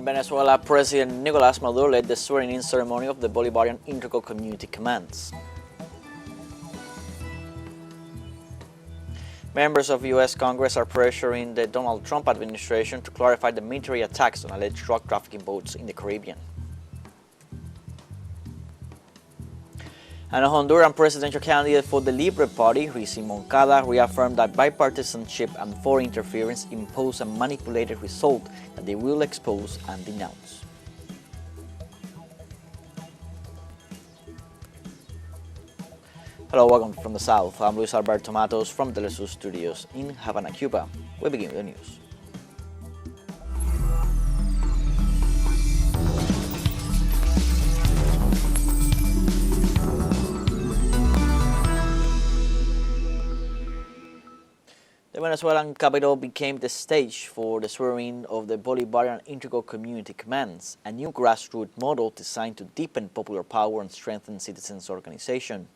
Venezuela President Nicolás Maduro led the swearing-in ceremony of the Bolivarian Integral Community Commands. Members of U.S. Congress are pressuring the Donald Trump administration to clarify the military attacks on alleged drug trafficking boats in the Caribbean. And a Honduran presidential candidate for the Libre Party, Moncada, reaffirmed that bipartisanship and foreign interference impose a manipulated result that they will expose and denounce. Hello, welcome from the South. I'm Luis Alberto Matos from teleSUR Studios in Havana, Cuba. We begin with the news. The Venezuelan capital became the stage for the swearing of the Bolivarian Integral Community Commands, a new grassroots model designed to deepen popular power and strengthen citizens' organization.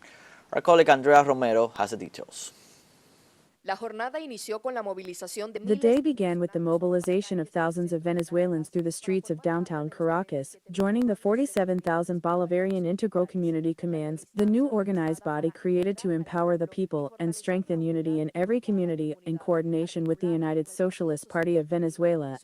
Our colleague Andrea Romero has the details. The day began with the mobilization of thousands of Venezuelans through the streets of downtown Caracas, joining the 47,000 Bolivarian Integral Community Commands, the new organized body created to empower the people and strengthen unity in every community in coordination with the United Socialist Party of Venezuela.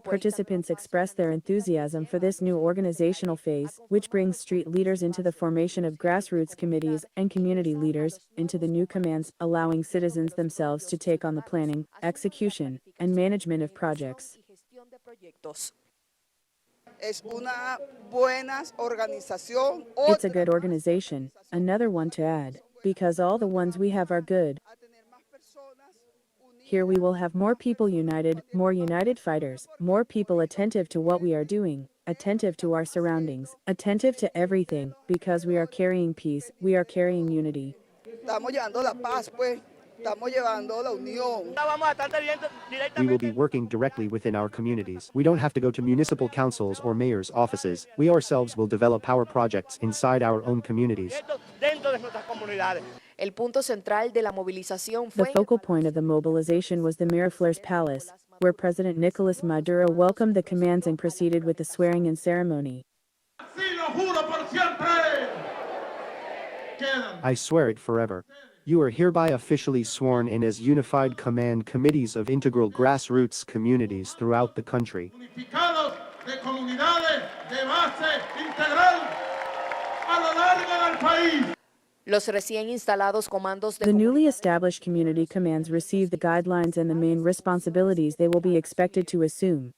Participants expressed their enthusiasm for this new organizational phase, which brings street leaders into the formation of grassroots committees and community leaders into the new commands, allowing citizens themselves to take on the planning, execution, and management of projects. It's a good organization, another one to add, because all the ones we have are good. Here we will have more people united, more united fighters, more people attentive to what we are doing, attentive to our surroundings, attentive to everything, because we are carrying peace, we are carrying unity. We will be working directly within our communities. We don't have to go to municipal councils or mayor's offices. We ourselves will develop power projects inside our own communities. The focal point of the mobilization was the Miraflores Palace, where President Nicolás Maduro welcomed the commands and proceeded with the swearing-in ceremony. I swear it forever. You are hereby officially sworn in as unified command committees of integral grassroots communities throughout the country. The newly established community commands receive the guidelines and the main responsibilities they will be expected to assume.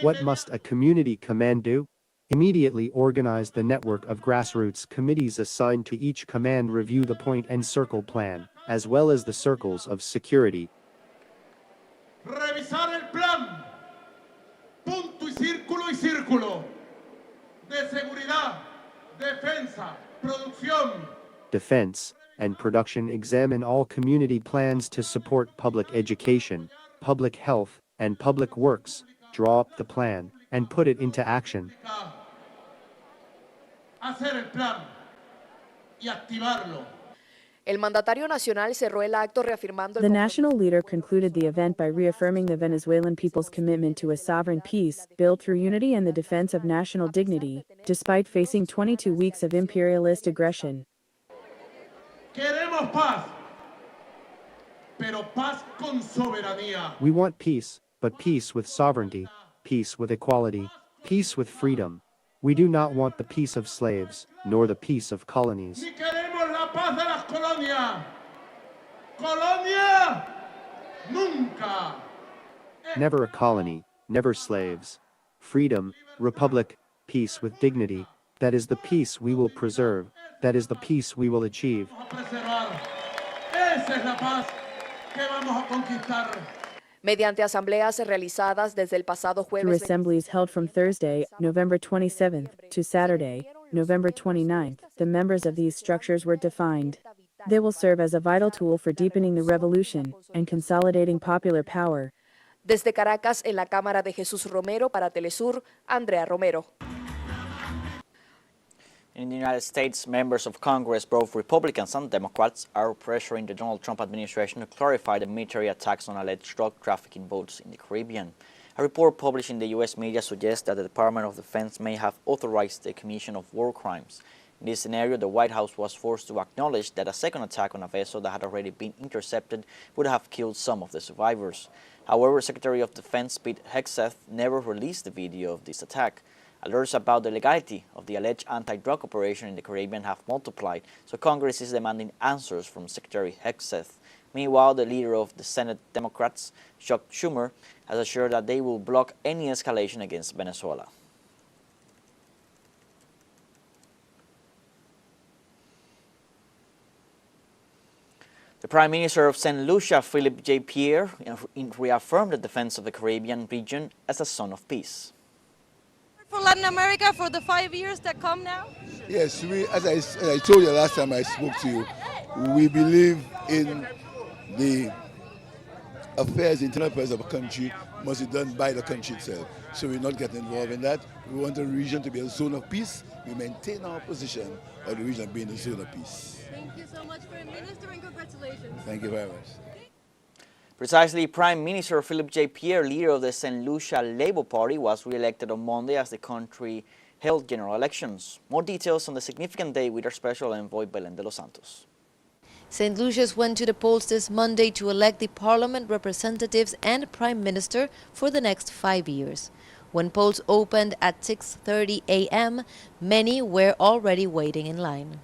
What must a community command do? Immediately organize the network of grassroots committees assigned to each command, review the point and circle plan, as well as the circles of security. Revisar el plan, punto y círculo, de seguridad, defensa, producción. Defense and production. Examine all community plans to support public education, public health, and public works. Draw up the plan and put it into action. Hacer el plan y activarlo. The national leader concluded the event by reaffirming the Venezuelan people's commitment to a sovereign peace, built through unity and the defense of national dignity, despite facing 22 weeks of imperialist aggression. Queremos paz, pero paz con soberanía. We want peace, but peace with sovereignty, peace with equality, peace with freedom. We do not want the peace of slaves, nor the peace of colonies. Ni queremos la paz de las colonias. Colonia, nunca. Never a colony, never slaves. Freedom, republic, peace with dignity. That is the peace we will preserve. That is the peace we will achieve. Esa es la paz que vamos a conquistar. Through assemblies held from Thursday, November 27th, to Saturday, November 29th, the members of these structures were defined. They will serve as a vital tool for deepening the revolution and consolidating popular power. Desde Caracas, en la Cámara de Jesús Romero para teleSUR, Andrea Romero. In the United States, members of Congress, both Republicans and Democrats, are pressuring the Donald Trump administration to clarify the military attacks on alleged drug trafficking boats in the Caribbean. A report published in the U.S. media suggests that the Department of Defense may have authorized the commission of war crimes. In this scenario, the White House was forced to acknowledge that a second attack on a vessel that had already been intercepted would have killed some of the survivors. However, Secretary of Defense Pete Hegseth never released the video of this attack. Alerts about the legality of the alleged anti-drug operation in the Caribbean have multiplied, so Congress is demanding answers from Secretary Hegseth. Meanwhile, the leader of the Senate Democrats, Chuck Schumer, has assured that they will block any escalation against Venezuela. The Prime Minister of St. Lucia, Philippe J. Pierre, reaffirmed the defense of the Caribbean region as a zone of peace. For Latin America for the 5 years that come now? Yes, as I told you last time I spoke to you, we believe in the affairs, internal affairs of a country must be done by the country itself. So we're not getting involved in that. We want the region to be a zone of peace. We maintain our position of the region being a zone of peace. Thank you so much, Prime Minister, and congratulations. Thank you very much. Precisely, Prime Minister Philippe J. Pierre, leader of the St. Lucia Labour Party, was re-elected on Monday as the country held general elections. More details on the significant day with our special envoy, Belén de los Santos. St. Lucia's went to the polls this Monday to elect the parliament representatives and prime minister for the next 5 years. When polls opened at 6:30 a.m., many were already waiting in line.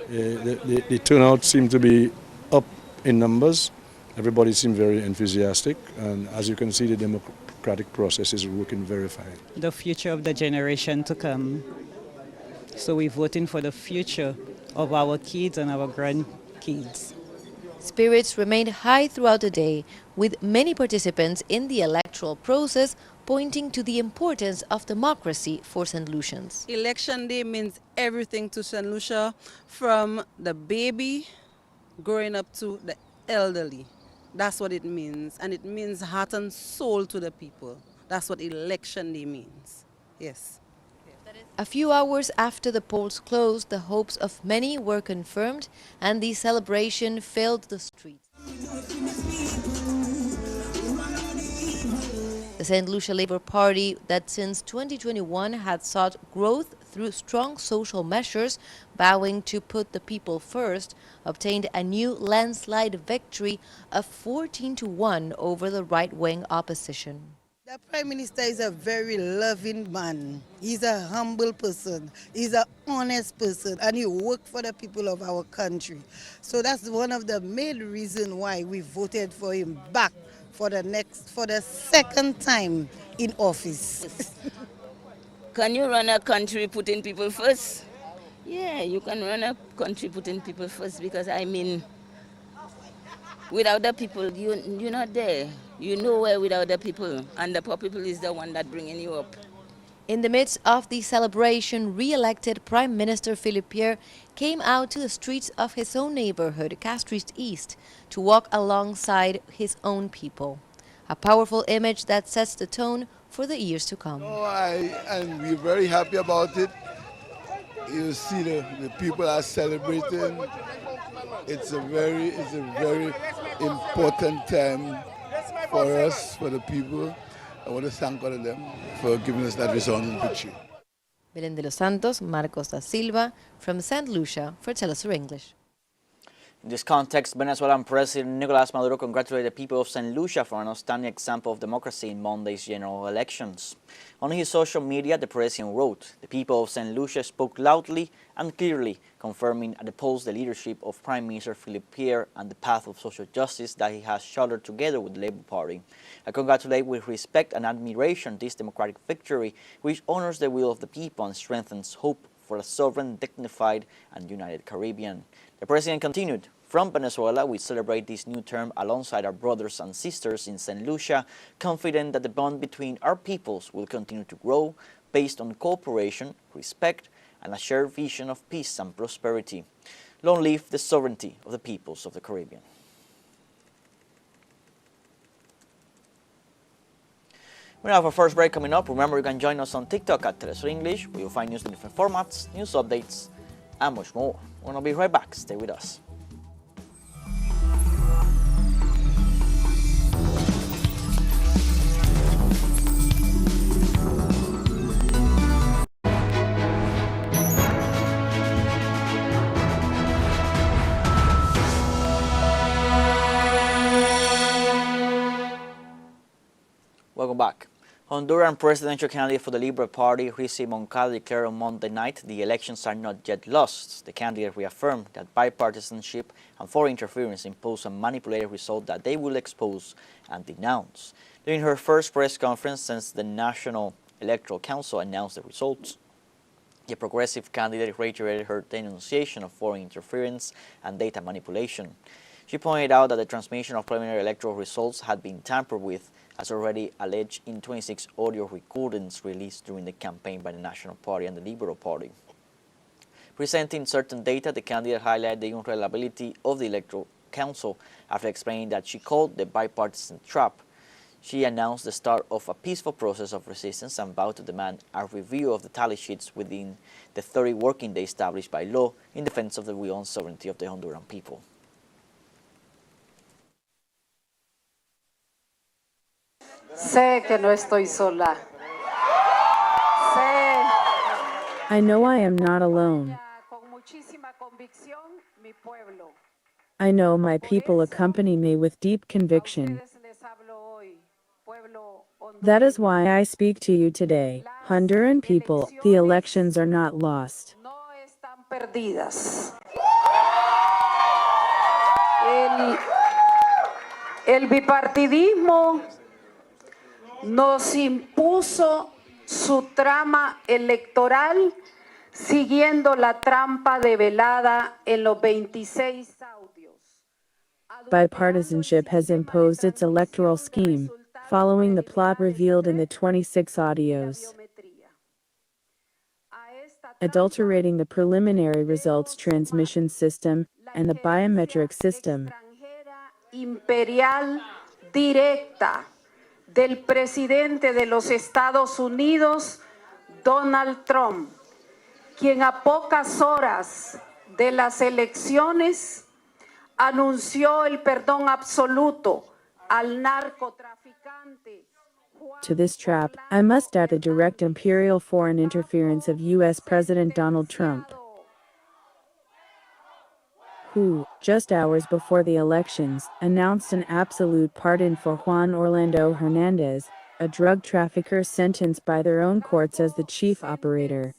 The turnout seemed to be up in numbers. Everybody seemed very enthusiastic, and as you can see, the democratic process is working very fine. The future of the generation to come. So we're voting for the future of our kids and our grandkids. Spirits remained high throughout the day, with many participants in the electoral process pointing to the importance of democracy for St. Lucians. Election day means everything to St. Lucia, from the baby growing up to the elderly. That's what it means, and it means heart and soul to the people. That's what election day means. Yes. A few hours after the polls closed, the hopes of many were confirmed and the celebration filled the streets. The St. Lucia Labour Party, that since 2021 had sought growth through strong social measures, vowing to put the people first, obtained a new landslide victory of 14-1 over the right-wing opposition. The Prime Minister is a very loving man. He's a humble person. He's an honest person, and he works for the people of our country. So that's one of the main reasons why we voted for him back for the second time in office. Can you run a country putting people first? Yeah, you can run a country putting people first, because I mean, without the people, you're not there. You're nowhere without the people, and the poor people is the one that bringing you up. In the midst of the celebration, re-elected Prime Minister Philippe Pierre came out to the streets of his own neighborhood, Castries East, to walk alongside his own people. A powerful image that sets the tone for the years to come. And we're very happy about it. You see the people are celebrating. It's a very important time for us, for the people. I want to thank all of them for giving us that resounding victory. Belén de los Santos, Marcos da Silva, from St. Lucia for teleSUR English. In this context, Venezuelan President Nicolás Maduro congratulated the people of St. Lucia for an outstanding example of democracy in Monday's general elections. On his social media, the president wrote, "The people of St. Lucia spoke loudly and clearly, confirming at the polls the leadership of Prime Minister Philippe Pierre and the path of social justice that he has chartered together with the Labour Party. I congratulate with respect and admiration this democratic victory, which honors the will of the people and strengthens hope for a sovereign, dignified, and united Caribbean." The president continued, "From Venezuela, we celebrate this new term alongside our brothers and sisters in St. Lucia, confident that the bond between our peoples will continue to grow based on cooperation, respect, and a shared vision of peace and prosperity. Long live the sovereignty of the peoples of the Caribbean." We have our first break coming up. Remember, you can join us on TikTok at teleSUR English, where you'll find news in different formats, news updates, and much more. We're going to be right back. Stay with us. Welcome back. Honduran presidential candidate for the Liberal Party, Moncada, declared on Monday night the elections are not yet lost. The candidate reaffirmed that bipartisanship and foreign interference impose a manipulated result that they will expose and denounce. During her first press conference since the National Electoral Council announced the results, the progressive candidate reiterated her denunciation of foreign interference and data manipulation. She pointed out that the transmission of preliminary electoral results had been tampered with, as already alleged in 26 audio recordings released during the campaign by the National Party and the Liberal Party. Presenting certain data, the candidate highlighted the unreliability of the Electoral Council after explaining that she called the bipartisan trap. She announced the start of a peaceful process of resistance and vowed to demand a review of the tally sheets within the 30 working days established by law in defense of the will and sovereignty of the Honduran people. Sé que no estoy sola. Sé. I know I am not alone. I know my people accompany me with deep conviction. That is why I speak to you today. Honduran people, the elections are not lost. El bipartidismo nos impuso su trama electoral siguiendo la trampa develada en los 26 audios. Bipartisanship has imposed its electoral scheme, following the plot revealed in the 26 audios, adulterating the preliminary results transmission system and the biometric system. Imperial directa del presidente de los Estados Unidos, Donald Trump, quien a pocas horas de las elecciones anunció el perdón absoluto al narcotraficante. To this trap, I must add the direct imperial foreign interference of U.S. President Donald Trump, who, just hours before the elections, announced an absolute pardon for Juan Orlando Hernandez, a drug trafficker sentenced by their own courts as the chief operator,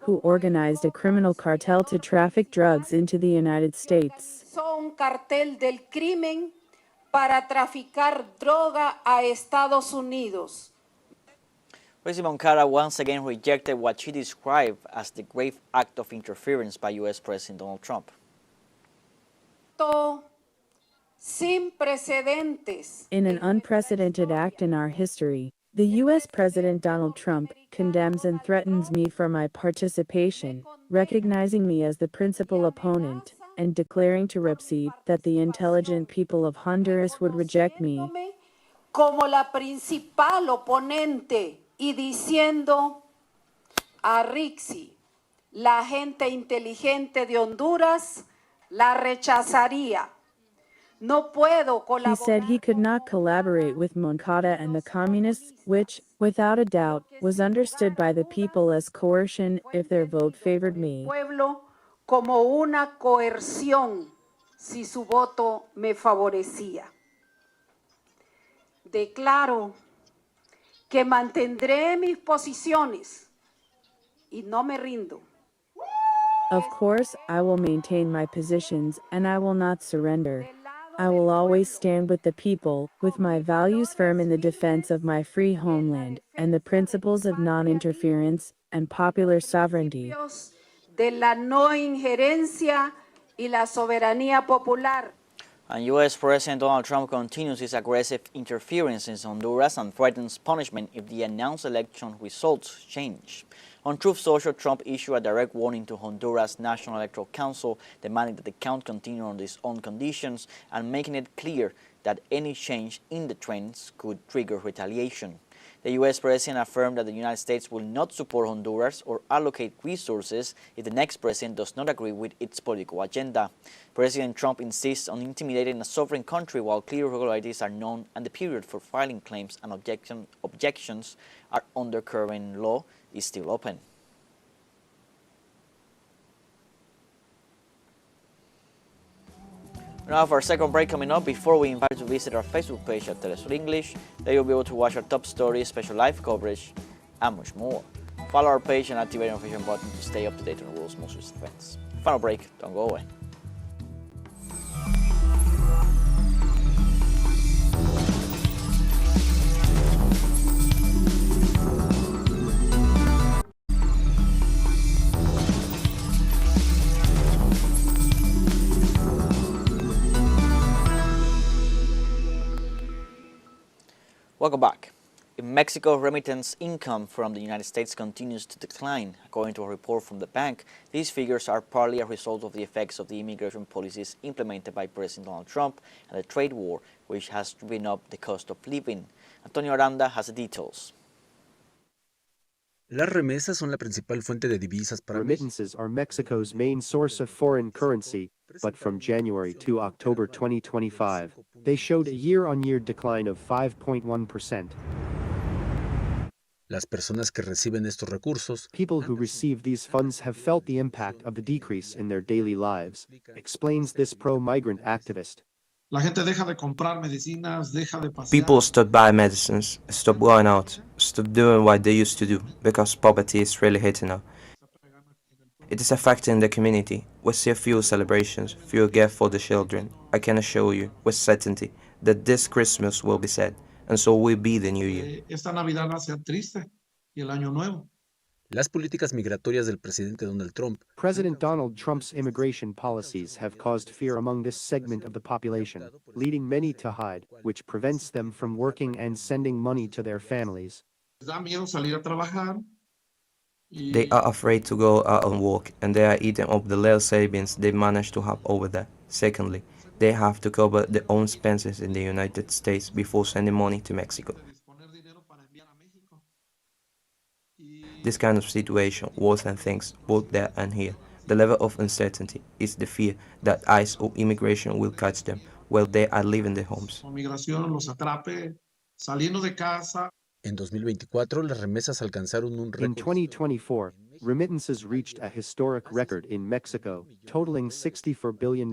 who organized a criminal cartel to traffic drugs into the United States. Un cartel del crimen para traficar droga a Estados Unidos. Moncada once again rejected what she described as the grave act of interference by U.S. President Donald Trump. Sin precedentes. In an unprecedented act in our history, the U.S. President Donald Trump condemns and threatens me for my participation, recognizing me as the principal opponent, and declaring to RIPSI that the intelligent people of Honduras would reject me como la principal oponente y diciendo a RIPSI, la gente inteligente de Honduras la rechazaría. No puedo He said he could not collaborate with Moncada and the communists, which, without a doubt, was understood by the people as coercion if their vote favored me. Como una coerción si su voto me favorecía. Declaro que mantendré mis posiciones y no me rindo. Of course, I will maintain my positions and I will not surrender. I will always stand with the people, with my values firm in the defense of my free homeland and the principles of non-interference and popular sovereignty. De la no injerencia y la soberanía popular. And U.S. President Donald Trump continues his aggressive interference in Honduras and threatens punishment if the announced election results change. On Truth Social, Trump issued a direct warning to Honduras National Electoral Council, demanding that the count continue on its own conditions and making it clear that any change in the trends could trigger retaliation. The U.S. President affirmed that the United States will not support Honduras or allocate resources if the next president does not agree with its political agenda. President Trump insists on intimidating a sovereign country while clear irregularities are known and the period for filing claims and objections are under current law is still open. We now have our second break coming up. Before we invite you to visit our Facebook page at teleSUR English, there you'll be able to watch our top stories, special live coverage, and much more. Follow our page and activate the notification button to stay up to date on the world's most recent events. Final break, don't go away. Welcome back. In Mexico, remittance income from the United States continues to decline. According to a report from the bank, these figures are partly a result of the effects of the immigration policies implemented by President Donald Trump and the trade war, which has driven up the cost of living. Antonio Aranda has the details. Las remesas son la principal fuente de divisas para México. Remittances are Mexico's main source of foreign currency, but from January to October 2025, they showed a year-on-year decline of 5.1%. Las personas que reciben estos recursos, People who receive these funds have felt the impact of the decrease in their daily lives, explains this pro-migrant activist. La gente deja de comprar medicinas, deja de pasear. People stop buying medicines, stop going out, stop doing what they used to do, because poverty is really hitting now. It is affecting the community. We see few celebrations, few gifts for the children. I can assure you, with certainty, that this Christmas will be sad, and so will be the New Year. Esta Navidad va a ser triste y el Año Nuevo. las políticas migratorias del presidente Donald Trump. President Donald Trump's immigration policies have caused fear among this segment of the population, leading many to hide, which prevents them from working and sending money to their families. Les da miedo salir a trabajar. They are afraid to go out and work, and they are eating up the little savings they managed to have over there. Secondly, they have to cover their own expenses in the United States before sending money to Mexico. This kind of situation worsens things both there and here. The level of uncertainty is the fear that ICE or immigration will catch them while they are leaving their homes. En 2024, las remesas alcanzaron un récord. In 2024, remittances reached a historic record in Mexico, totaling $64 billion.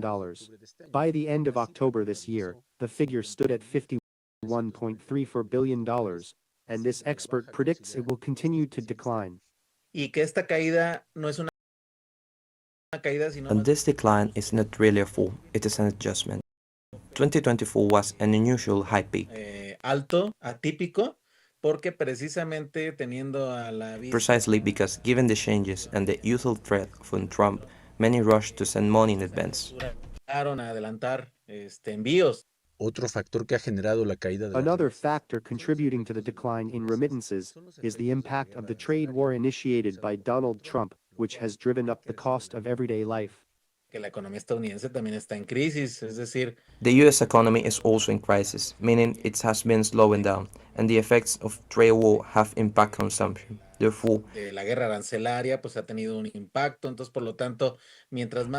By the end of October this year, the figure stood at $51.34 billion, and this expert predicts it will continue to decline. And this decline is not really a fall, it is an adjustment. 2024 was an unusual high peak. Precisely because, given the changes and the usual threat from Trump, many rushed to send money in advance. Otro factor que ha generado la caída de Another factor contributing to the decline in remittances is the impact of the trade war initiated by Donald Trump, which has driven up the cost of everyday life. The US economy is also in crisis, meaning it has been slowing down, and the effects of trade war have impacted consumption. Therefore,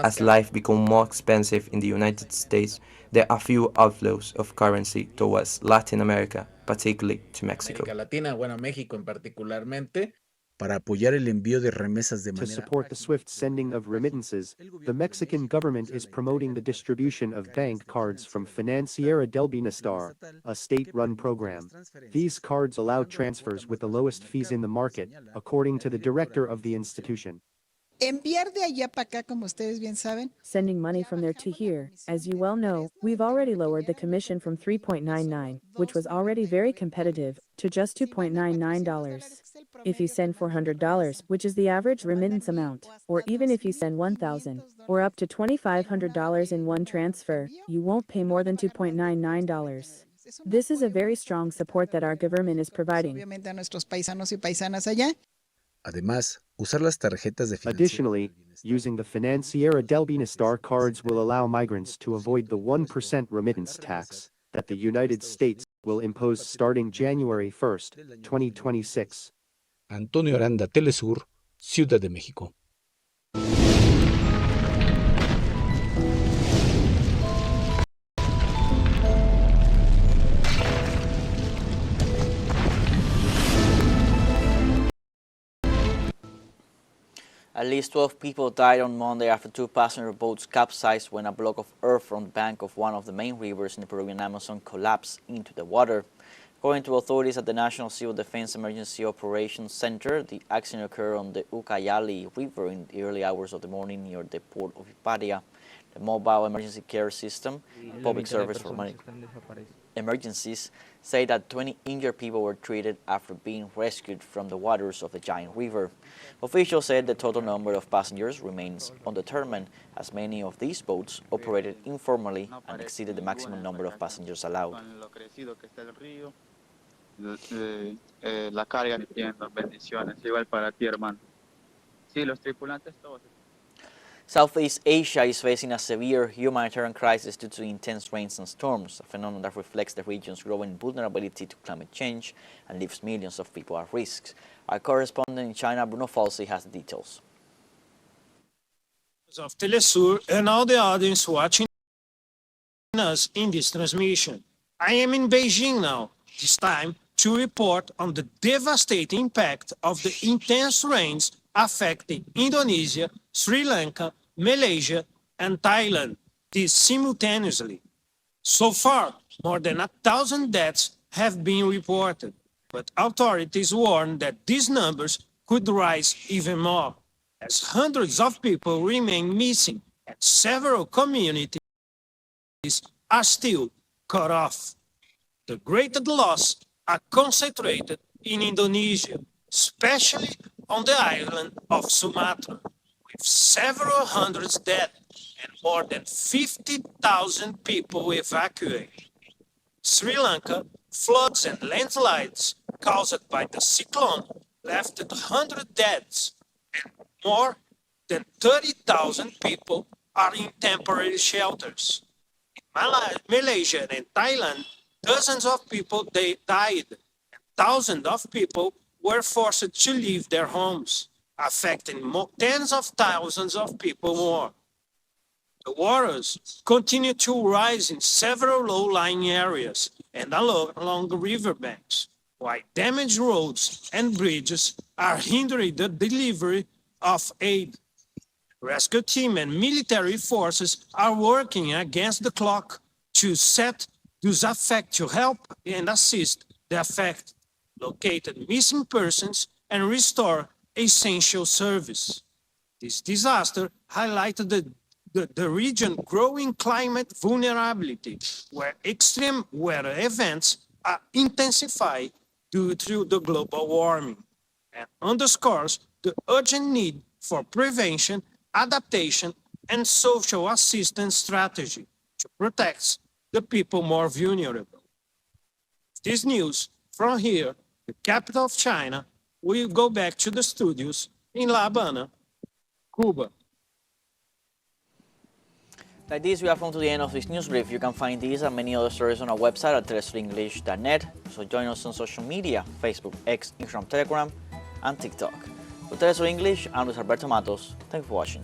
as life becomes more expensive in the United States, there are few outflows of currency towards Latin America, particularly to Mexico. Para apoyar el envío de remesas de To manera support the swift sending of remittances, the Mexican government is promoting the distribution of bank cards from Financiera del Bienestar, a state-run program. These cards allow transfers with the lowest fees in the market, according to the director of the institution. Enviar de allá para acá, como ustedes bien saben. Sending money from there to here, as you well know, we've already lowered the commission from 3.99, which was already very competitive, to just $2.99. If you send $400, which is the average remittance amount, or even if you send $1,000, or up to $2,500 in one transfer, you won't pay more than $2.99. This is a very strong support that our government is providing. Obviamente a nuestros paisanos y paisanas allá. Además, usar las tarjetas de Additionally, using the Financiera del Bienestar cards will allow migrants to avoid the 1% remittance tax that the United States will impose starting January 1st, 2026. Antonio Aranda, TeleSUR, Ciudad de México. At least 12 people died on Monday after two passenger boats capsized when a block of earth from the bank of one of the main rivers in the Peruvian Amazon collapsed into the water. According to authorities at the National Civil Defense Emergency Operations Center, the accident occurred on the Ucayali River in the early hours of the morning near the port of Iparia. The mobile emergency care system, public service for emergencies, say that 20 injured people were treated after being rescued from the waters of the giant river. Officials said the total number of passengers remains undetermined, as many of these boats operated informally and exceeded the maximum number of passengers allowed. La carga, entiendo, bendiciones, igual para ti, hermano. Sí, los tripulantes todos. Southeast Asia is facing a severe humanitarian crisis due to intense rains and storms, a phenomenon that reflects the region's growing vulnerability to climate change and leaves millions of people at risk. Our correspondent in China, Bruno Falsi, has the details. Of teleSUR and all the audience watching us in this transmission. I am in Beijing now, this time to report on the devastating impact of the intense rains affecting Indonesia, Sri Lanka, Malaysia, and Thailand, this simultaneously. So far, more than 1,000 deaths have been reported, but authorities warn that these numbers could rise even more, as hundreds of people remain missing and several communities are still cut off. The greatest losses are concentrated in Indonesia, especially on the island of Sumatra, with several hundreds dead and more than 50,000 people evacuated. Sri Lanka, floods and landslides caused by the cyclone left 100 deaths, and more than 30,000 people are in temporary shelters. In Malaysia and Thailand, dozens of people died, and thousands of people were forced to leave their homes, affecting tens of thousands of people more. The waters continue to rise in several low-lying areas and along the riverbanks, while damaged roads and bridges are hindering the delivery of aid. Rescue team and military forces are working against the clock to set those affected to help and assist the affected, locate missing persons, and restore essential service. This disaster highlighted the region's growing climate vulnerability, where extreme weather events are intensified due to the global warming, and underscores the urgent need for prevention, adaptation, and social assistance strategy to protect the people more vulnerable. This news from here, the capital of China, we'll go back to the studios in La Habana, Cuba. Like this, we have come to the end of this news brief. You can find these and many other stories on our website at telesurenglish.net. So join us on social media, Facebook, X, Instagram, Telegram, and TikTok. For TeleSUR English, I'm Luis Alberto Matos. Thanks for watching.